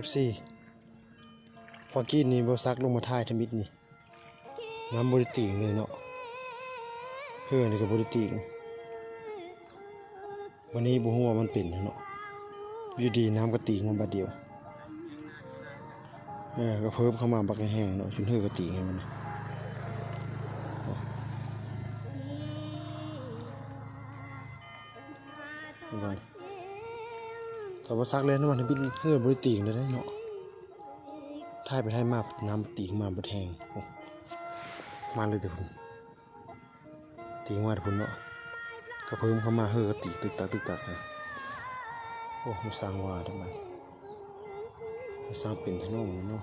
FC พอกินนี่บ่ซักลงมาท่ายทมิดนี่น้ำบริติงเลยเนาะเพื่อนี่ก็บริติงวันนี้บ่ฮู้ว่ามันเป็นเนาะอยู่ดีน้ำก็ติงมันบาดเดียวก็เพิ่มเข้ามาบักแห้งเนาะจนเฮือกก็ติงให้มันแต่ว่าซักเลยน้ำมันทมิดเฮือบริติงเลยเนาะท่ายไปท่ายมาน้ำติงมาบ่แห้งมาเลยแต่พุ่นตีมาแต่พุ่นเนาะก็เพิ่มเข้ามาเฮือก็ตีตึกตักนะโอ้มันสร้างว่าทั้งมันสร้างเป็นถนนเนาะ